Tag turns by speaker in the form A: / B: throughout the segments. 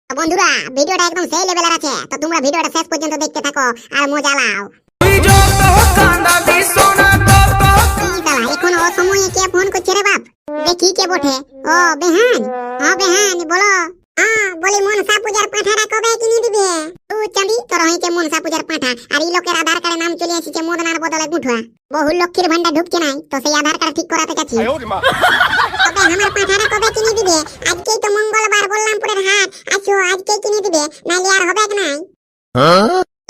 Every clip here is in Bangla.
A: বন্ধুরা ভিডিওটা একদম সেই লেভেলের আছে, তো তোমরা ভিডিওটা শেষ পর্যন্ত দেখতে থাকো আর মজা নাও। এখন ও সময়ে কে ফোন করছে রে বাপ? দেখি কে বটে। ও বেহান। হ্যাঁ বেহান বলো। বলি মনসা পূজার পাঠাটা কবে কিনে দিবে? ও চাঁদি তোর হইছে মনসা পূজার পাঠা, আর এই লোকের আধার কার্ডে নাম চলে এসেছে মদনার বদলে গুঠুয়া। বহু লক্ষ্মীর ভান্ডার ঢুকছে নাই, তো সেই আধার কার্ড ঠিক করাতে গেছি। তবে আমার পাঠাটা কবে কিনে দিবে? আজকেই তো মঙ্গলবার, বললামপুরের হাট। আচ্ছা আজকেই কিনে দিবে, নাইলে আর হবে নাই।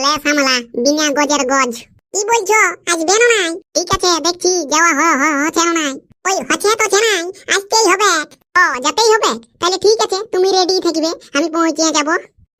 A: লে সামলা বিনা গজের গজ। কি বলছো? আসবে না নাই? ঠিক আছে দেখছি যাওয়া হচ্ছে না নাই। ওই হচ্ছে তো ছে নাই, আজকেই হবে। ও যেতেই হবে, তাহলে ঠিক আছে তুমি রেডি থাকবে, আমি পৌঁছে যাব।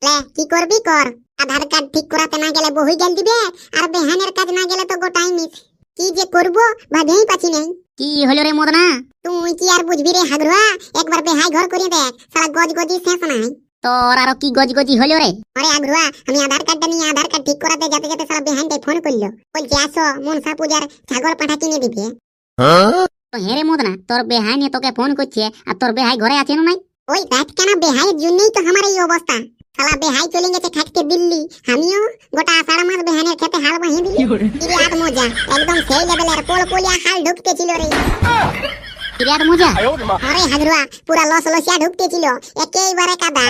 A: লে কি করবি কর, আধার কার্ড ঠিক করাতে না গেলে বহু গেল দিবে, আর বেহানের কাজ না গেলে তো গোটাই মিস। কি যে করবো ভাবেই পাচ্ছি নাই। কি হলো রে মদনা? তুই কি আর বুঝবি রে হাগরুয়া, একবার বেহাই ঘর করে দেখ, সারা গজ গজি শেষ নাই। তোর আরো কি গজগজি হলো রে? আরে আগ্রুয়া, আমি আধার কার্ডটা নিয়ে আধার কার্ড ঠিক করাতে যেতে যেতে সারা বেহানটাই ফোন করলো, বলছে আসো মনসা পূজার ছাগল পাঠা কিনে দিবে। তো হেরে মদনা, তোর বেহাই নিয়ে তোকে ফোন করছে, আর তোর বেহাই ঘরে আছে না নাই? ওই দেখ কেন, বেহাইয়ের জন্যই তো আমার এই অবস্থা। শালা বেহাই চলে গেছে খাটতে দিল্লি, আমিও গোটা আষাঢ় মাস বেহানের খেতে হাল বাহিয়ে দিলি। বিরাট মজা, একদম সেই লেভেলের পোলপোলিয়া হাল ঢুকতেছিল রে। বিরাট মজা। আরে হাগরুয়া পুরা লসিয়া ঢুকতেছিল, একেবারে কাদা।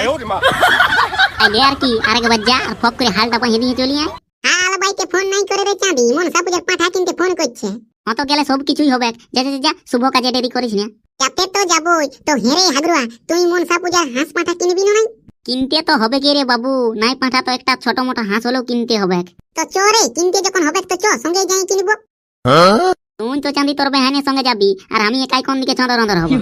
A: আইলে আর কি, আরেকবার যা আর ফক করে হালটা বাহিয়ে দিয়ে চলি আয়। হাল বাইতে ফোন নাই করে রে চাঁদি, মনসা পূজার পাঠা কিনতে ফোন করছে। অত গেলে সব কিছুই হবে, যা শুভ কাজে দেরি করিস না। যাতে তো যাবই তো। হেরে হাগরুয়া, তুই মনসা পূজার হাঁস পাঠা কিনবি না? কিনতে তো হবে কি রে বাবু, নাই পাঠা তো একটা ছোট মোটো হাঁস হলেও কিনতে হবে। তো চ রে, কিনতে যখন হবে তো চ, সঙ্গে যাই কিনবো। তুই তো চাঁদি তোর বেহানের সঙ্গে যাবি, আর আমি একাই কোন দিকে চঁদর অঁদর হবো।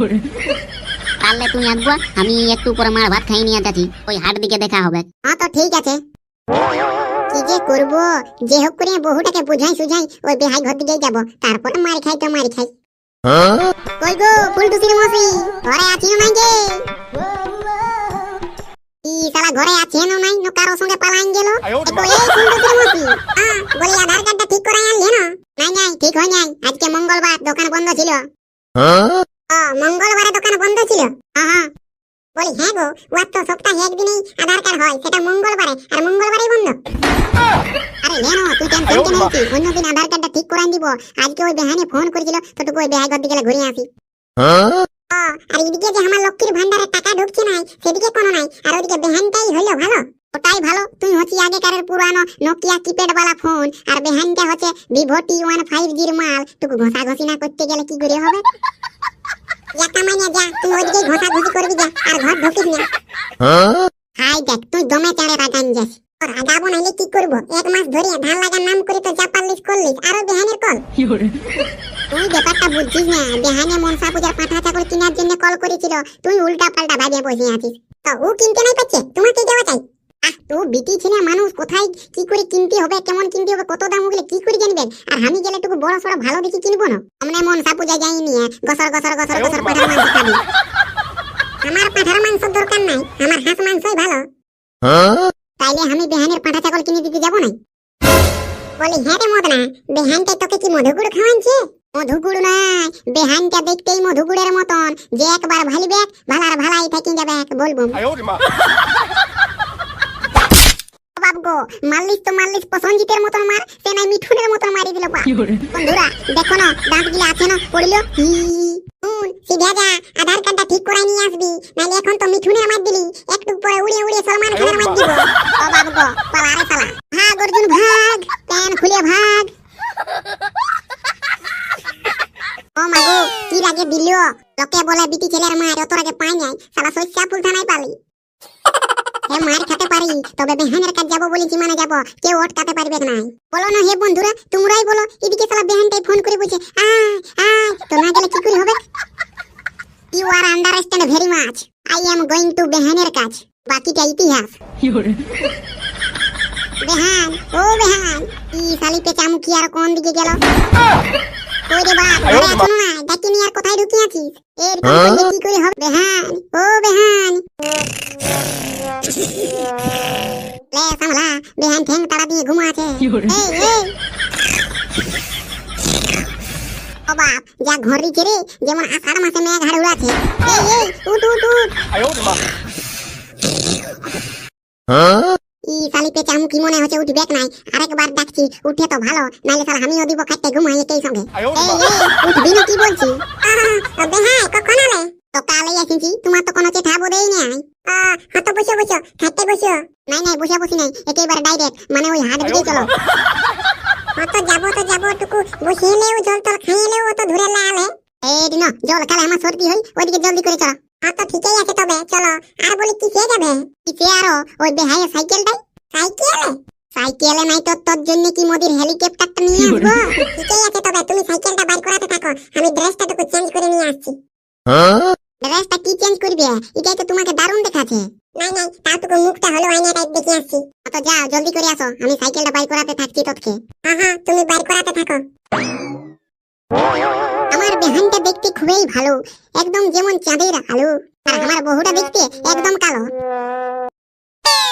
A: তাহলে তুই আসবো, আমি একটু পরে মার ভাত খাই নিয়ে যাচ্ছি, ওই হাট দিকে দেখা হবে। হ্যাঁ তো ঠিক আছে। কি যে করবো, যে হোক করে বহুটাকে বুঝাই সুঝাই ওই বেহাই ঘর দিকেই যাবো, তারপরে মার খাই তো মার খাই। কই গো ফুলটুসির মশি, ঘরে আছি না গে? ই শালা ঘরে আছে না নাই, নো কারো সঙ্গে পালাইন গেল। কই এই ফুলটুসির মশি, বলি আধার কার্ডটা ঠিক করাই আনলে না? নাই ঠিক হয় নাই, আজকে মঙ্গলবার, দোকান বন্ধ ছিল। মঙ্গলবারে দোকান বন্ধ ছিল? হ্যাঁ। বলি হ্যাঁ গো, ওর তো সপ্তাহে একদিনই আধার কার্ড হয়, সেটা মঙ্গলবারে, আর মঙ্গলবারেই বন্ধ। আরে লেনো তুই টেনশন কেন নিছিস, অন্যদিন আধার কার্ডটা ঠিক করাই দিব। আজকে ওই বেহানে ফোন করেছিল, তো তুই ওই বেহাই ঘর দিকে ঘুরে আসি। আর এদিকে যে আমার লক্ষ্মীর ভান্ডারে টাকা ঢুকছে নাই, সেদিকে কোনো নাই, আর ওইদিকে বেহানটাই হইলো ভালো। ওটাই ভালো, তুই হচ্ছি আগেকারের পুরানো নোকিয়া কিপ্যাড বালা ফোন, আর বেহানটা হচ্ছে ভিভো T15G মাল। তুই ঘষা ঘষি না করতে গেলে কি করে হবে? যা কামাইনা যা, তুই ওইদিকে ঘষা ঘষি করবি যা, আর ঘর ঢুকিস না। হাই দেখ, তুই দমে চাড়ে রাগান যাস। আর রাগাবো নাইলে কি করবো? এক মাস ধরে ধান লাগার নাম করে তো যা পারলিস করলিস, আরো বেহানের কল। তুই ব্যাপারটা বুঝছিস না, বেহানে মনসা পূজার পাঠা ছাগল কেনার জন্য কল করেছিল, তুই উল্টা পাল্টা ভাবিয়ে বসে আছিস। তো ও কিনতে নাই পাচ্ছে, তোমাকে দেওয়া চাই? তুই বিটি ছেলে মানুষ, কোথায় কি করে কিনতে হবে, কেমন কিনতে হবে, কত দাম ওগুলো কি করে জানবেন? আর আমি গেলে টুকু বড় সড়ো ভালো দেখি কিনবো না। আমরা মনসা পূজা যাই নিয়ে গসর পাঠার মাংস খাবি। আমার পাঠার মাংস দরকার নাই, আমার হাঁস মাংসই ভালো। তাইলে আমি বেহানের পাঠা ছাগল কিনে দিতে যাবো না? বলি হ্যাঁ রে মদনা, বেহানটা তোকে কি মধুগুড় খাওয়াচ্ছে? মধুগুড় নাই, বেহানটা দেখতেই মধুগুড়ের মতন, যে একবার ভালিবে ভালার ভালাই থাকি যাবে বলবো। বাবগো মাল্লিস তো মাল্লিস প্রসঞ্জিতের মতন মার, সে নাই মিঠুনের মতন মারি দিল। বন্ধুরা দেখো না, দাঁত গিলা আছে না পড়িল। সিধা যা, আধার কার্ডটা ঠিক করে নিয়ে আসবি, নাইলে এখন তো মিঠুনের মার দিলি, একটু পরে উড়িয়ে সলমান খানের মার দিব। ও বাবগো পালা রে পালা, ভাগ অর্জুন ভাগ, প্যান খুলে ভাগ। ও মাগো কি লাগে দিল, লোকে বলে বিটি ছেলের মার, অত আগে পাই নাই, শালা সইসা ফুল থানায় পালি। হে মার খেতে পারি, তবে বেহানের কাজ যাবো বলেছি মানে যাবো, কেউ আটকাতে পারবে না। বলো না হে বন্ধুরা, তোমরাই বলো। এদিকে শালা বেহানটাই ফোন করে বলছে আয়, তো না গেলে কি করে হবে? You are understand very much, I am going to বেহানের কাজ, বাকিটা ইতিহাস। বেহান ও বেহান, ই শালি পেঁচা মুখি আর কোন দিকে গেল? ওই রে বাপ, ঘরে আছো না? ডাকিনি আর কোথায় ঢুকে আছিস? এরকম করলে কি করে হবে? বেহান ও বেহান, লে সামলা, বেহান ঠ্যাং তাড়া দিয়ে ঘুমা আছে। এই ও বাপ, যা ঘড়ি রে, যেমন আষাঢ় মাসে মেঘ হাড় উড়াছে। এই উঠ। ই শালি পেঁচা কি মনে হচ্ছে উঠবে নাই, আরেকবার ডাকছি উঠে তো ভালো, নাইলে শালা আমিও দিব খাইতে ঘুমাই একই সঙ্গে। এই উঠবি না কি বলছি? বেহাই কখন আলে? তো কালে এসেছি, তোমার তো কোনো চিঠা বোধই নাই। হ্যাঁ তো বসো বসো, খাইতে বসো। নাই নাই বসে বসি নাই, একেবারে ডাইরেক্ট মানে ওই হাট দিকে চলো। হ্যাঁ তো যাবো টুকু বসিয়ে লেও জল টল খাইয়ে লেও তো ধরে লালে। এই দিন জল খালে আমার সর্দি হই, ওইদিকে জলদি করে চলো। হ্যাঁ তো ঠিকই আছে তবে চলো। আর বলি কিসে যাবে? কিসে আরো ওই বেহাইয়ের সাইকেলটাই। সাইকেলে নাই তো তোর জন্য কি মোদির হেলিকপ্টারটা নিয়ে আসবো? ঠিকই আছে তবে তুমি সাইকেলটা বাইর করাতে থাকো, আমি ড্রেসটা টুকু চেঞ্জ করে নিয়ে আসছি। ড্রেসটা কি চেঞ্জ করবে? এটাই তো তোমাকে দারুণ দেখাচ্ছে। নাই তাও টুকু মুখটা হলো আয়না টাইপ দেখে আসছি। তো যাও জলদি করে আসো, আমি সাইকেলটা বাইর করাতে থাকছি তোকে। হ্যাঁ তুমি বাইর করাতে থাকো। আমার বেহানটা দেখতে খুবই ভালো, একদম যেমন চাঁদের আলো, আর আমার বহুটা দেখতে একদম কালো।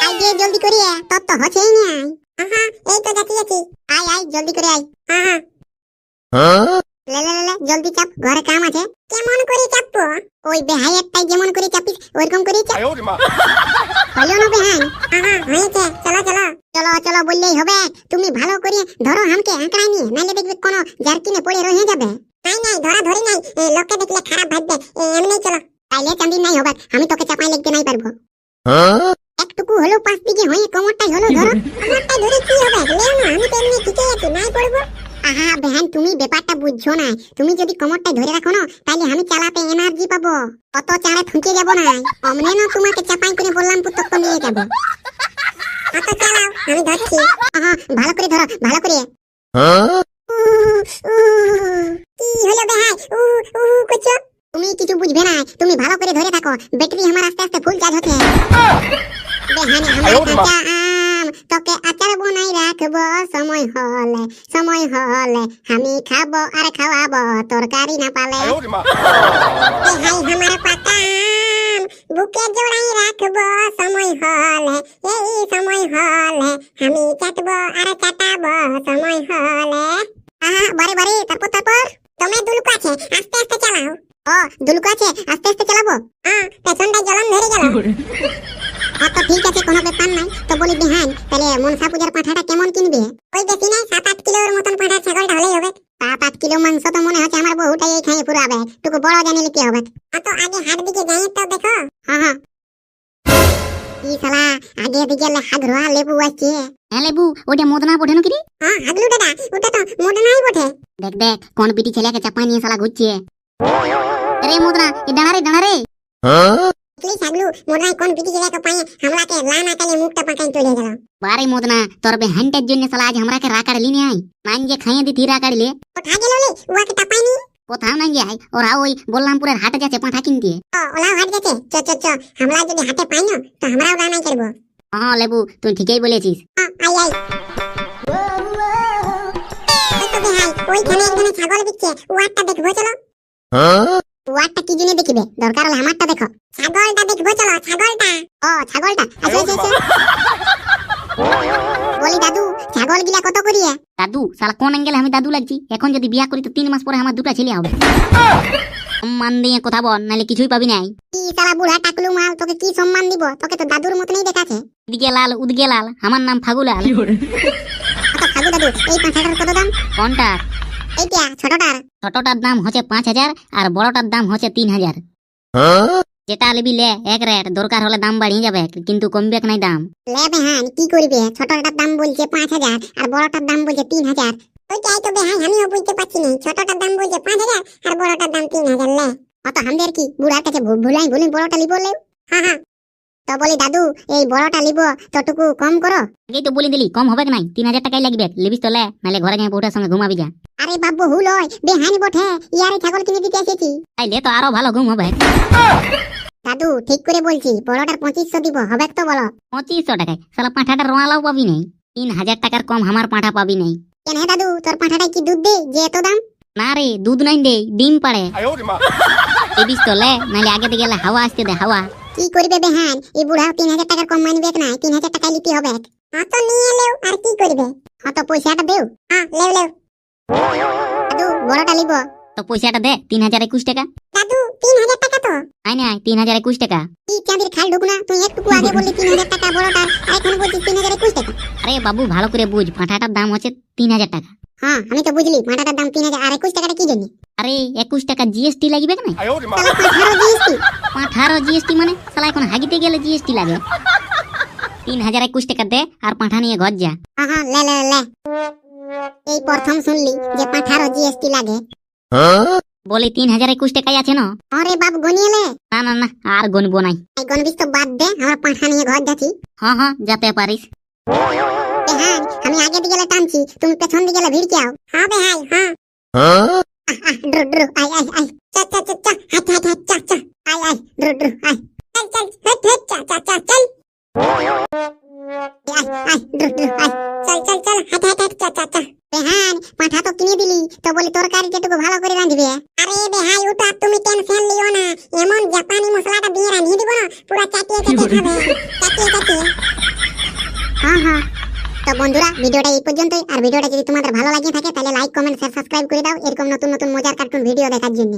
A: আইয়ে জলদি করে, তোর তো হচ্ছেই না। এই তো যাচ্ছি। আয় জলদি করে আয়। লে জলদি চাপ, ঘরে কাম আছে। কেমন করে চাপবো? ওই বেহাইয়েরটাই যেমন করে চাপিস ওইরকম করে চাপ। হলো না বেহান? হয়েছে, চলো বললেই হবে। তুমি ভালো করে ধরো হামকে আঁকড়াই নিয়ে, নাইলে দেখবে কোনো জার্কিনে পড়ে রয়ে যাবে। নাই ধরা ধরি নাই, লোকে দেখলে খারাপ ভাববে, এমনি চলো। তাইলে চাঁদি নাই হবে, আমি তোকে চাপাই লিখতে নাই পারবো। একটুকু হলো পাশ দিকে হয়ে কোমরটাই হলো ধরো। কোমরটাই ধরে কি হবে? লেও না, আমি তো এমনি ঠিকই আছি, নাই পড়বো। বেহান তুমি ব্যাপারটা বুঝছো না, তুমি যদি কোমরটাই ধরে রাখো না তাহলে আমি চালাতে এনার্জি পাবো, অত চাড়ে ঠুকে যাবো না। অমনে না তোমাকে চাপাই করে বললাম পুতক নিয়ে যাবো। অত চালাও, আমি ধরছি। ভালো করে ধরো, ভালো করে। কি হলো বেহাই? করছো? তুমি কিছু বুঝবে না, তুমি ভালো করে ধরে থাকো, ব্যাটারি আমার আস্তে আস্তে ফুল চার্জ হচ্ছে। বেহানি আমার কাঁচা আম, তোকে আচার বনাই রাখবো, সময় হলে আমি খাবো আর খাওয়াবো, তরকারি না পালে। বেহাই আমার পাকা আম, বুকে জড়াই রাখবো, সময় হলে আমি চাটবো আর চাটাবো, সময় হলে। বারে তারপর তোমার দুলুক আছে, আস্তে আস্তে চালাও। দুলুক আছে, আস্তে আস্তে চালাবো। পেছনটা জলন ধরে গেল। তো ঠিক আছে, কোনো ব্যাপার নাই। তো বলি বেহান, তাহলে মনসা পূজার পাঁঠাটা কেমন কিনবে? ওই বেশি নাই, 7-8 কিলোর মতন পাঁঠা ছাগলটা হলেই হবে। 7-8 কিলো মাংস তো মনে হচ্ছে আমার বহুটাই এই খাইয়ে পুরাবে, টুকু বড় জানিলে কি হবে? তো আগে হাট দিকে যাই তো দেখো। কি শালা আগে দিকে হাত ধোয়া লেবু আসছে। লেবু ওটা মদনা বটে নাকি? হাগলু দাদা, ওটা তো মদনাই বটে। দেখ কোন পিটি ছেলেকে চাপাই নিয়ে শালা ঘুরছে। রে মদনা, এ দাঁড়া রে। প্লিজ হাগলু, মদনাই কোন পিটি ছেলেকে পাই হামলাকে লানা কালে মুখটা পাকাই তুলে গেল। বারে মদনা, তোর বে হান্টের জন্য শালা আজ আমরাকে রাকাড়লি নি আই, মান যে খাইয়ে দিতি রাকাড়লে। কোথা গেল রে? ওকে টাপাইনি। কোথাও নাই যাই, ওরা ওই বললামপুরের হাটে যাচ্ছে পাঁঠা কিনতে। ওলা হাট যাচ্ছে, চ আমরা যদি হাটে পাই না তো আমরাও রান্না করব। লেবু তুই ঠিকই বলেছিস। আই তো ভাই ওইখানে একখানে ছাগল বিচ্ছে, ওয়াটটা দেখবো চলো। ওয়াটটা কি জন্য দেখিবে? দরকার হলে আমারটা দেখো। ছাগলটা দেখবো চলো, ছাগলটা। ছাগলটা আচ্ছা। বলি দাদু, ছাগল গিলা কত করিয়ে? দাদু শালা কোন অ্যাঙ্গেলে আমি দাদু লাগছি? এখন যদি বিয়া করি তো 3 মাস পরে আমার দুটো ছেলে হবে। সম্মান দিয়ে কথা বল, নাহলে কিছুই পাবি নাই। কি শালা বুড়া টাকলু মাল, তোকে কি সম্মান দিব? তোকে তো দাদুর মতনই দেখাচ্ছে। দিকে লাল উদগে লাল, আমার নাম ফাগুলাল। ফাগু দাদু, এই পাঁঠাটার কত দাম? কোনটা? এইটা ছোটটার দাম হচ্ছে 5000 আর বড়টার দাম হচ্ছে 3000। যেটা লিবি লে, এক রেট, দরকার হলে দাম বাড়িয়ে যাবে কিন্তু কমবে নাই দাম। লে বেহান কি করবে? ছোটটার দাম বলছে 5000 আর বড়টার দাম বলছে 3000। ওইটাই তো বেহান আমিও বুঝতে পারছি না, ছোটটার দাম বলছে 5000 আর বড়টার দাম 3000। লে অত হামদের কি বুড়ার কাছে ভুলাই বলি বড়টা লিবো লে। তো বলি দাদু, এই বড়টা লিব তটুকু কম করো। আগেই তো বলি দিলি কম হবে নাই, 3000 টাকাই লাগবে। লিবিস তো লে, নালে ঘরে যাই বউটার সঙ্গে ঘুমাবি যা। আরে বাবু হুলয় বেহানি বটে, ইয়ারে ছাগল কিনে দিতে এসেছি। তাইলে তো আরো ভালো ঘুম হবে। দাদু ঠিক করে বলছি, বড়টার 2500 দিব, হবে তো বলো? 2500 টাকায় শালা পাঁঠাটা রোয়ালাও পাবি নাই। 3000 টাকার কম আমার পাঁঠা পাবি নাই। কেন হে দাদু, তোর পাঁঠাটা কি দুধ দে যে এত দাম? না রে, দুধ নাই দে, ডিম পাড়ে। লিবিস তো লে, নালে আগে দিয়ে গেলে হাওয়া আসতে দে, হাওয়া। কি করবে বেহান, এই বুড়া 3000 টাকার কম মানবে না, 3000 টাকা লিতে হবে। তো নিয়ে লেও, আর কি করবে? তো পয়সাটা দেও। লেও দাদু বড়টা লিব।
B: তো পয়সাটা দে 3021 টাকা।
A: দাদু 3000 টাকা তো
B: আয় না 3021 টাকা।
A: কি চাঁদের খাল ঢুক না, তুই একটু আগে বললি 3000 টাকা বড়টা, আর এখন বলছিস 3021 টাকা।
B: আরে বাবু ভালো করে বুঝ, পাঁঠাটার দাম হচ্ছে 3000 টাকা।
A: হ্যাঁ আমি তো বুঝলি, মাটাটার দাম 3000, আর 21 টাকাটা কি জন্য?
B: আরে 21 টাকা জিএসটি লাগবে না?
A: তাহলে 18 জিএসটি।
B: 18 জিএসটি মানে শালা এখন হাগিতে গেলে জিএসটি লাগে। 3021 টাকা দে আর পাঁঠা নিয়ে ঘর যা।
A: হ্যাঁ লে লে লে, এই প্রথম শুনলি যে 18 জিএসটি লাগে।
B: বলি 3021 টাকাই আছে না?
A: আরে বাপ গনিয়ে লে।
B: না না না, আর গনবো নাই।
A: এই গনবিস তো বাদ দে, আমরা পাঁঠা নিয়ে ঘর যাচ্ছি।
B: হ্যাঁ হ্যাঁ যেতে পারিস।
A: হ্যাঁ আমি আগে দিকে গেলে টানছি, তুমি পেছন দিকে গেলে ভিড়কাও। হ্যাঁ বে হাই হ্যাঁ। ড্রু ড্রু আই আই আই, চা চা চা চা, হাট হাট হাট চা চা, আই আই ড্রু ড্রু আই, চল চল হাট হাট চা চা চা চল, আই আই ড্রু ড্রু আই, চল চল চল হাট হাট হাট চা চা চা। বেহান পাঁঠা তো কিনে দিলি, তো বলি তরকারিটা একটু ভালো করে রাঁধবে। আরে বেহাই ওটা তুমি টেনশন লিও না, এমন জাপানি মশলাটা দিয়ে রাঁধিয়ে দিব না, পুরো চাটিয়ে চাটিয়ে খাবে, চাটিয়ে চাটিয়ে। হ্যাঁ হ্যাঁ। তো বন্ধুরা ভিডিওটা এই পর্যন্তই, আর ভিডিওটা যদি তোমাদের ভালো লাগে থাকে তাহলে লাইক কমেন্ট শেয়ার সাবস্ক্রাইব করে দাও এরকম নতুন নতুন মজার কার্টুন ভিডিও দেখার জন্য।